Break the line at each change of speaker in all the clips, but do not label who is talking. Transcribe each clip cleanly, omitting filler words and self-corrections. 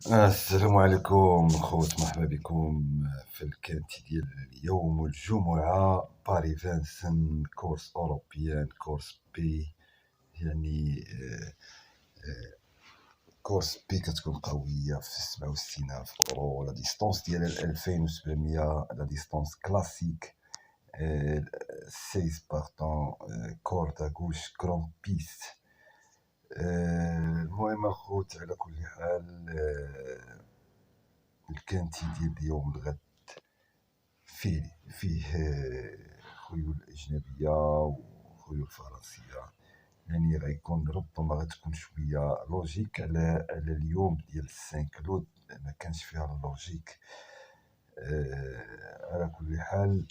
السلام عليكم خوت، مرحبا بكم في الكانتي ديال اليوم والجمعة. باري فانسن كورس أوروبيان كورس بي، يعني كورس بي كتكون قوية في 67,000 أورو. لا ديستونس ديالها 2700، لا ديستونس كلاسيك 16 بارتون، كورد غوش كرون بيست. المهم اخوت، على كل حال الكانتي ديال اليوم الغد فيه خيول أجنبية وخيول فرنسية، يعني ربما غتكون شوية لوجيك على اليوم ديال السانكلود، ما كانش فيها اللوجيك. على كل حال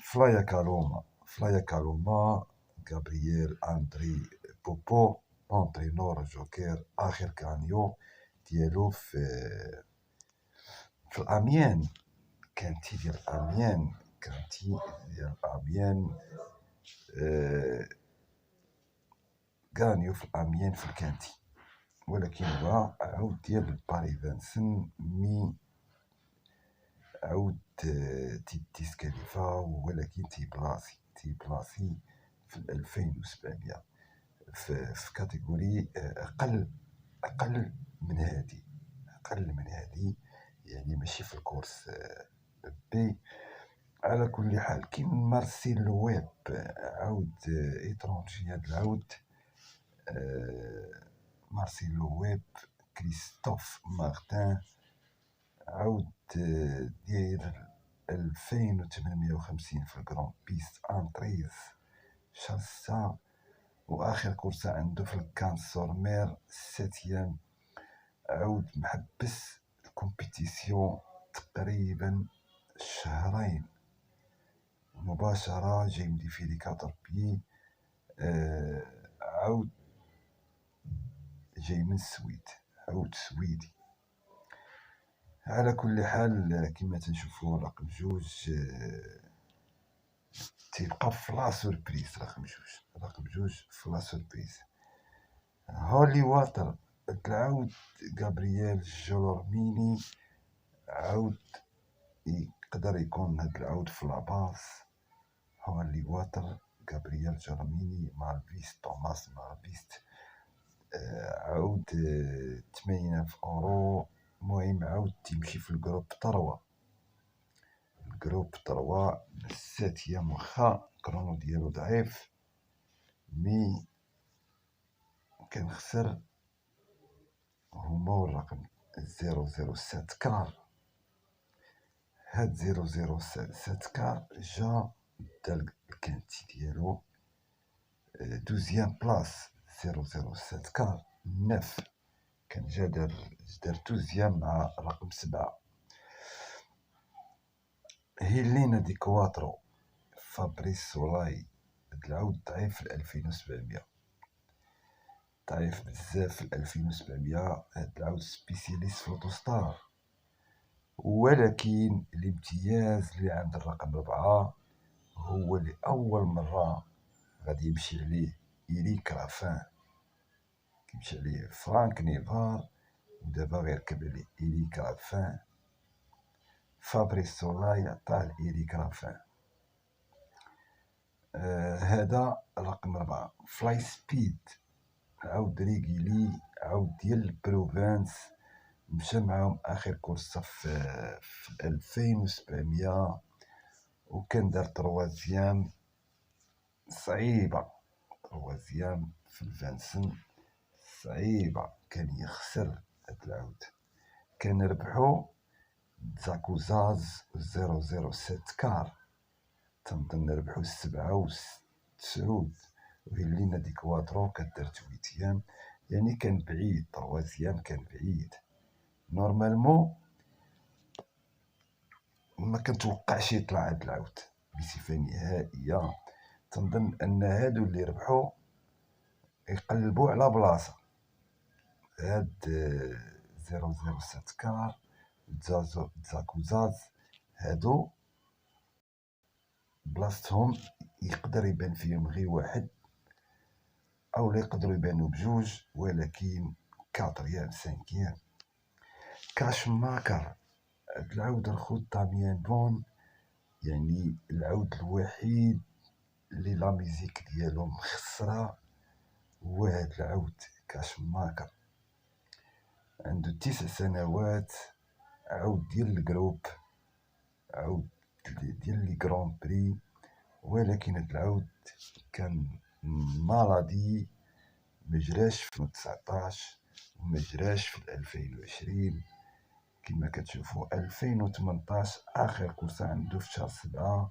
فلايا كالوما غابرييل أندري بوبو اونترينور جوكر، آخر كانيو ديالو في الأميان. كانتي ديال أميان كانيو في الأميان في الكانتي، ولكن هو عاود ديال باري فانسن مي عاود تيديسكاليفا، ولكن تيبلاصي في 2700 في كاتيجوري أقل من هادي، يعني ماشي في الكورس بي. على كل حال كاين مارسيل ويب، عاود إترونجي هاد العود، مارسيل ويب كريستوف مارتان، عاود داير 2850 في الجران بيست انتريز شاسا، واخر كورسة عنده في الكان سورمير سيتيام. عاود محبس الكومبيتيسيون تقريبا شهرين مباشرة، جاي مديفيريكاتور بي، عاود جاي من السويد، عاود سويدي. على كل حال كما تنشوفوا رقم جوج تيبقى فلا سوربريز، رقم جوج فلا سوربريز. هولي واتر تعاود غابرييل جولورميني، عاود يقدر يكون هاد العود في لاباس. هولي واتر غابرييل جولورميني مالفيست توماس مالفيست، عاود 80,000 أورو. المهم عاود تيمشي في الجروب تروا ساتيام، واخا كرونو ديالو ضعيف مي كنخسر. هما الرقم 007 كار، هاد 007 كار جا دا الكانتي ديالو دوزيام بلاس. 007 كار نف كان جا دار دوزيام مع رقم 7. هيلينا دي كواترو فابريس سولاي، هاد العود ضعيف في 2700، ضعيف بزاف في 2700. هاد العود سبيسياليست في الأوتوستار، ولكن الامتياز اللي عند الرقم 4 هو اللي أول مرة غادي يمشي عليه إيريك رافان، كيمشي عليه فرانك نيفار، ودابا غيركب عليه إيريك رافان. فابريس سولاي عطاه لإيريك رافان. هذا رقم 4. فلاي سبيد عاود ريغيلي، عاود ديال البروفانس، مشى معاهم آخر كورسة في 2700، وكان دار تروازيام صعيبة. تروازيام في الفانسن صعيبة، كان يخسر هاد العود. كان ربحو زاكوزاز 007 كار، تنظن ربحو 97. وهيلينا دي كواترو كدار 8 يعني كان بعيد. تروازيام كان بعيد. نورمالمون ما كنتوقعش يطلع هاد العود بصفة نهائية. تنظن ان هادو اللي ربحو يقلبوا على بلاصة. هاد 007 كار زاكوزاز هادو بلاصتهم يقدر يبان فيهم غير واحد، او لا يقدروا يبانوا بجوج، ولكن 4 5 كاشماكر، هاد العود الخوت داميان بون، يعني العود الوحيد اللي لا ميزيك ديالو مخسرة هو هاد العود كاشماكر. عنده 9 سنوات، عود ديال الجروب، عود ديال لي كرون بري، ولكن هاد العود كان مالادي مجراش في 2019 ومجراش في 2020. كما كتشوفوا 2018 اخر كورسة عنده في شهر 7،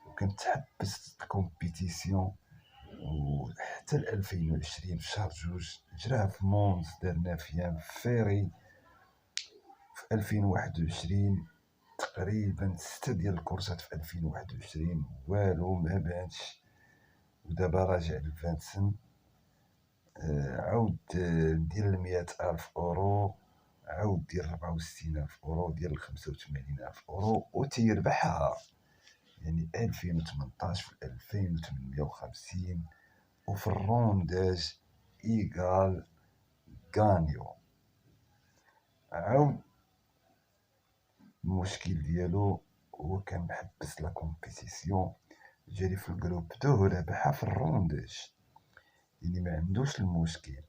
وكان تحبس الكومبيتيسيون، وحتى 2020 في شهر 2 جراها في مونز، دارنا فيها فيري. في 2021 تقريبا 6 ديال الكورسات في 2021 والو ما بانش، ودابا راجع لفانسن. عود ديال 100,000 اورو، عود ديال 64,000 اورو، ديال 85,000 اورو، وتيربحها يعني 2018 في 2850، وفي الرونداج ايغال غانيو. عود المشكل ديالو هو كان محبس لا كومبيتيسيون، جاري في الجروب دو ربحها في الرونداج، يعني ما عندوش المشكل.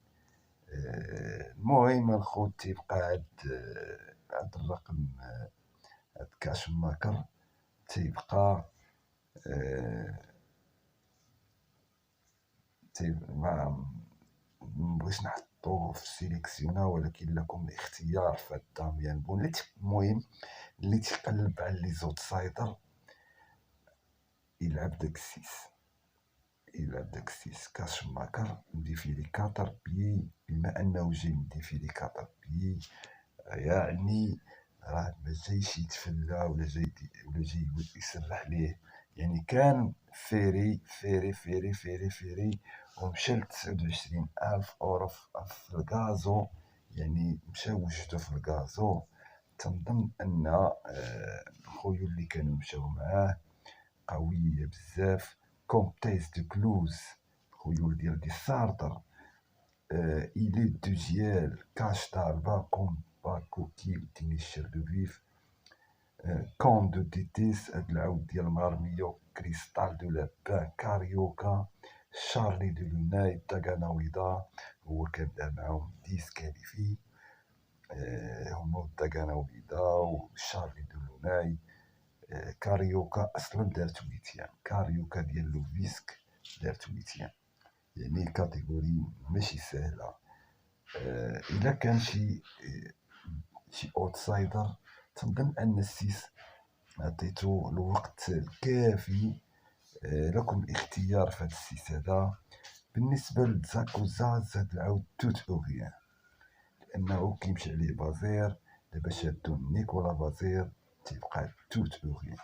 المهم الخوت تيبقى هاد الرقم، هاد كاشماكر تيبقى ما مبغيش نحطو في السيليكسيونا، ولكن لكم الاختيار في داميان بون. المهم اللي تيقلب على لي زوتسايدر يلعب داك السيس كاشماكر مديفيلي 4 بيي. بما انه جاي مديفيلي 4 بيي، يعني راه ما جايش يتفلى ولا جاي يسرح ليه، يعني كان فيري فيري فيري فيري فيري، ومشى ل 29,000 اورو في الغازو، يعني مشى وجدو في الغازو. تنظن ان الخيول اللي كانوا مشاو معاه قوية بزاف. كومتيس دو كلوز، خيول ديال دي سارتر، إلي دوجيال، كاش داربا، كومبا كوكي، تينيشير دو فيف، كون دو ديتيس، هاد العود ديال مارميو، كريستال دو لابان، كاريوكا، شارلي دو لوناي، داغاناويدا، هو كان دار معاهم ديسكاليفي. هما داغاناويدا وشارلي دو لوناي. كاريوكا اصلا دارت ويتيام، كاريوكا ديال لوفيسك دارت ويتيام، يعني كاتيجوري ماشي سهله. الا كان شي اوتسايدر، تنظن ان السيس عطيتو الوقت الكافي لكم الاختيار في هذا السيس هذا. بالنسبه لزاكوزاز، هذا العود توت اوغيان، لانه كيمشي عليه بازير. دابا شادو نيكولا بازير، تيبقى توت اوغيان.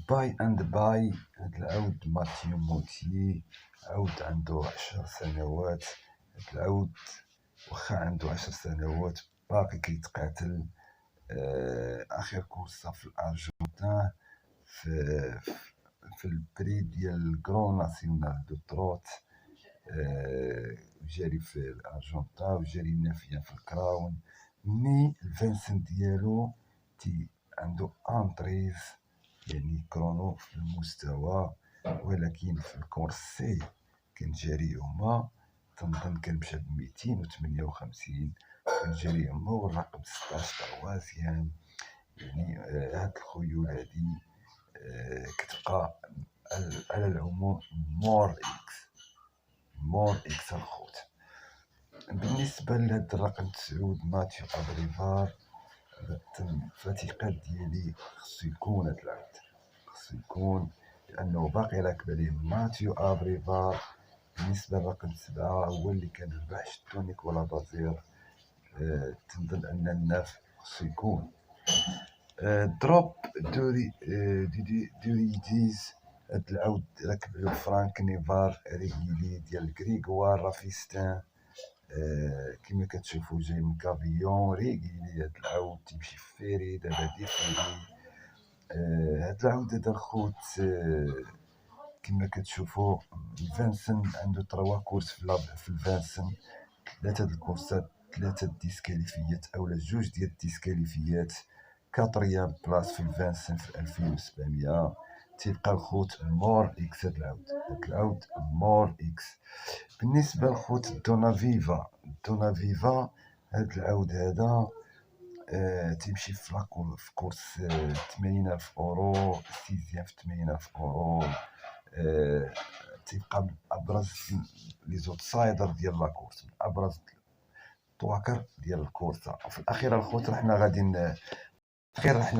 باي اند باي، هاد العود ماتيو موتي، عود عنده 10 سنوات. هاد العود واخا عنده 10 سنوات باقي كيتقاتل. اخر كورسة في الارجنتين، في في البري ديال الكرون ناسيونال دو تروت، جاري في الارجنتين وجاري نافيا في الكراون. مي الفانسن ديالو عنده انتريز، يعني كرونو في المستوى، ولكن في الكورسي كان جاري هما، تنظن كان مشى ب 258، كان جاري هما والرقم 16 طروازيام. يعني هاد الخيول هادي كتبقى على العموم مور اكس الخوت. بالنسبة لهاد الرقم 9 ماتيو ابريفار، في الاعتقاد ديالي خصو يكون هاد العود، خصو يكون، لانه باقي راكب عليه ماتيو ابريفار. بالنسبة لرقم 7 هو اللي كان ربح شدو نيكولا بازير. تنظن ان الناف خصو يكون دروب دوريديز. هاد العود راكب له فرانك نيفار ريغيلي ديال غريغوار رافيستان. كما كتشوفوا جاي من كافيون ريغيلي. هاد العود تيمشي في فيري، دابا ديفيري. هاد العود هذا الخوت كما كتشوفوا الفانسن عنده 3 كورس في الفانسن، 3 د الكورسات 3 ديسكاليفيات اولا 2 ديال الديسكاليفيات. كاتريام بلاص في الفانسن في 2700. تيبقى الخوت مور اكس. هاد العود مور اكس. بالنسبه لخوت دونافيفا هاد العود هذا تيمشي في كورس 80,000 اورو. السيزيام في 80,000 اورو. تيبقى من ابرز لي زوتسايدر ديال لاكورس، من ابرز الطواكر ديال الكورسه. وفي الاخير الخوت حنا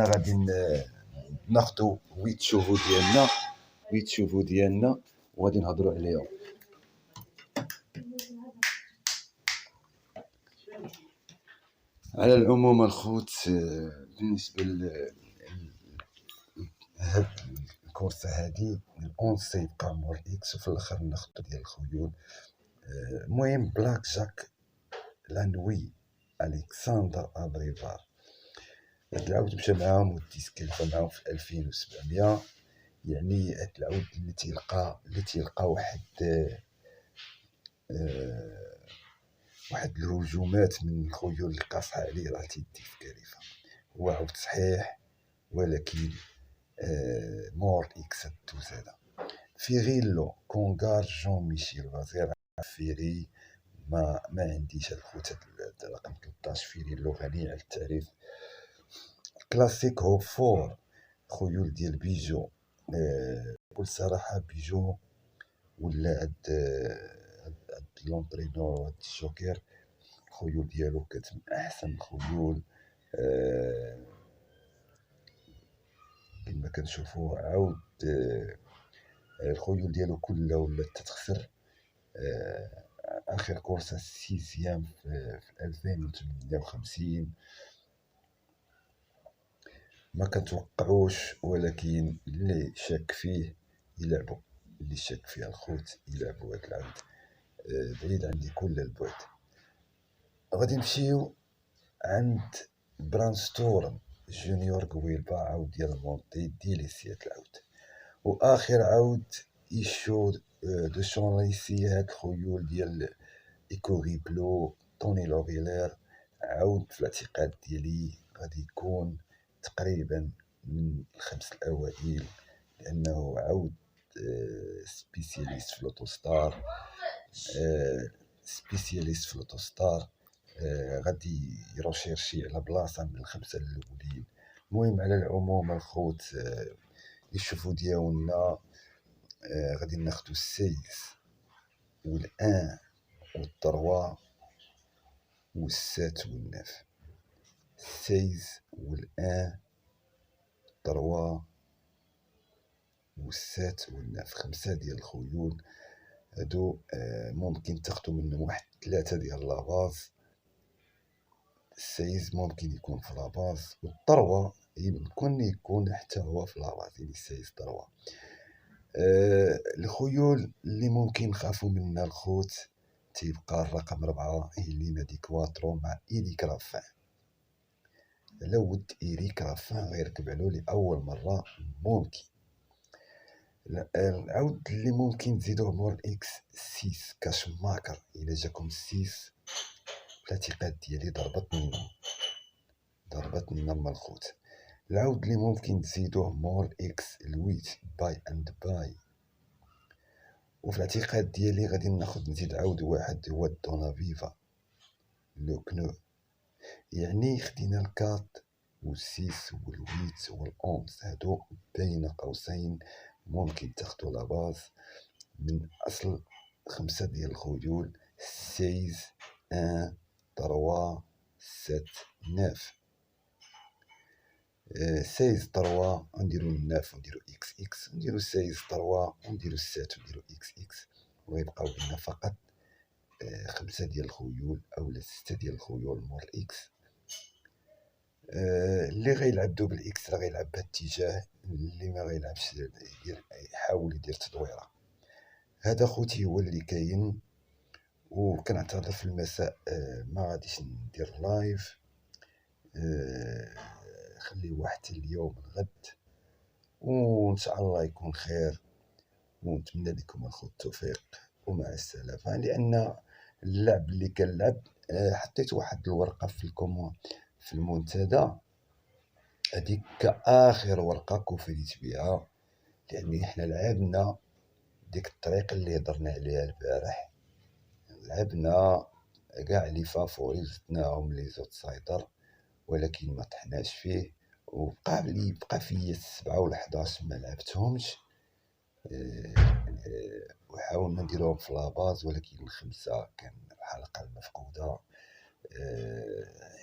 غادي ناخذوا 8 شوفو ديالنا وغادي نهضروا عليهم. على العموم الخوت، بالنسبه هاد الكورسه هادي الاونسي يبقى مور اكس، وفي الاخر ناخذ ديال الخيول. المهم بلاك جاك لانوي الكسندر ابريفار، هاد العود مشى معاهم وديسكالفا معاهم في 2700. يعني هاد العود اللي تيلقى واحد الهجومات من الخيول اللي قاصحه عليه راه تيديسكالفا. هو عود صحيح ولكن مور اكس الدوز هذا. فيغيلو كونغار جون ميشيل فازير فيري. ما عنديش الخوت رقم 13 فيريلو غني على التعريف. كلاسيك هو فور خيول ديال بيجو. بكل صراحه بيجو ولا هاد لونطرينور وهاد الشوكير الخيول ديالو كانت من احسن الخيول. كما كنشوفوا عاود الخيول ديالو كلها ولات تتخسر. اخر كورسه السيزيام في 2058. ما كنتوقعوش، ولكن اللي شاك فيه يلعبوا، اللي شاك فيه الخوت يلعبوا هاد العود بعيد عندي كل البعد. غادي نمشيو عند برانستورم جونيور قويلبا، عود ديال المونتي ديليسيات العود. واخر عود يشو دو شونليسي. هاد الخيول ديال ايكوري بلو توني لوغيلير، عود في الاعتقاد ديالي غادي يكون تقريبا من الخمس الاوائل، لانه عود سبيسياليست في لوتوستار. غادي يروشيرشي على بلاصه من الخمسه الاولين. المهم على العموم الخوت يشوفوا ديالنا غادي ناخذوا السيس والان والطروا والسات والناف. السيس والان الطروا والسات والناف، 5 ديال الخيول هادو. ممكن تاخدو منهم واحد 3 ديال لاباز. السيز ممكن يكون في لاباز، والطروا يمكن يكون حتى هو في لاباز، يعني السيز طروا. الخيول اللي ممكن نخافو منها الخوت تيبقى الرقم 4 إلينا دي كواترو مع إيريك رافان. لو ود إيريك رافان غيركب علو لأول مرة ممكن. العود اللي ممكن تزيدوه مور اكس 6 كاشماكر. الى جاكم 6 في الاعتقاد ديالي ضربت النم الخوت. العود اللي ممكن تزيدوه مور اكس الويت باي اند باي. وفي الاعتقاد ديالي غادي نزيد عود واحد هو دونافيفا لو كنو. يعني خدينا الكات والسيس والويت والأونس، هادو بين قوسين ممكن تاخدو لاباز من أصل 5 ديال الخيول: 16 1 3 7 9. 16 3 ونديرو 9 ونديرو اكس اكس، ونديرو 16 3 ونديرو 7 ونديرو اكس اكس، ويبقاو لنا فقط 5 ديال الخيول اولا 6 ديال الخيول مور اكس. اللي غيلعب دوبل اكس راه غيلعب بهاد الاتجاه، اللي ما غيلعبش يحاول يدير تدويره. هذا خوتي هو اللي كاين. وكنعتذر في المساء ما غاديش ندير لايف، خليوه حتى اليوم الغد، وان شاء الله يكون خير. ونتمنى لكم الخير التوفيق ومع السلامه. لان اللعب اللي كنلعب حطيت واحد الورقة في المنتدى، هذيك آخر ورقة كفريت بها، لأني حنا لعبنا ديك الطريقة اللي هضرنا عليها البارح، لعبنا كاع لي فافوري زدناهم لي زوتسايدر، ولكن ما طحناش فيه، بقى فيا 7 و 11 ما لعبتهمش. وحاولنا نديروهم في لاباز، ولكن الخمسة كان الحلقة المفقودة.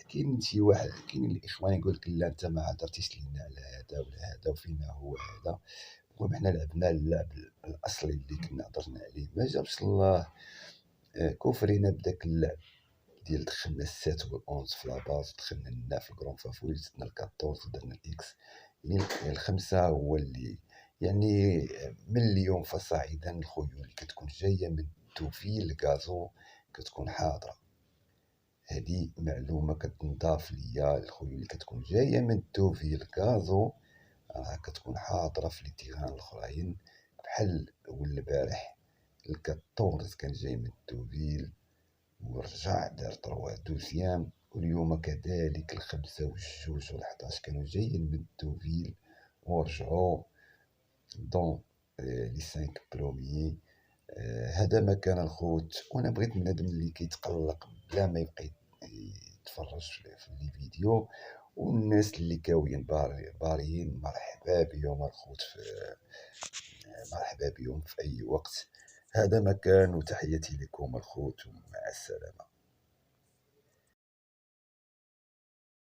كاين شي واحد، كاين الإخوان يقولك لا أنت ما هدرتيش لينا على هذا ولا هذا وفيما هو هذا. المهم حنا لعبنا اللعب الأصلي اللي كنا هضرنا عليه، ما جابش الله. كفرينا بداك اللعب ديال دخلنا السات والأونز في لاباز، دخلنا لنا في الكرون فافويل، زدنا الكاطورز ودرنا الإكس. يعني الخمسة هو اللي يعني من اليوم فصاعدا الخيول اللي كتكون جاية من توفيل غازو كتكون حاضرة. هذه معلومة كتنضاف ليا، الخيول اللي كتكون جاية من توفيل غازو كتكون حاضرة في لي تيغان الأخرين، بحال البارح الكاطورز كان جاي من توفيل ورجع دار 3 دوزيام، واليوم كذلك الخمسة والجوج والحداش كانوا جايين من توفيل ورجعوا دون لي 5 بروميي. هذا ما كان الخوت، وانا بغيت بنادم اللي كيتقلق بلا ما يبقى يتفرج في لي فيديو، والناس اللي كاويين باريين مرحبا بهم الخوت، مرحبا بهم في اي وقت. هذا ما كان، وتحياتي لكم الخوت ومع السلامة.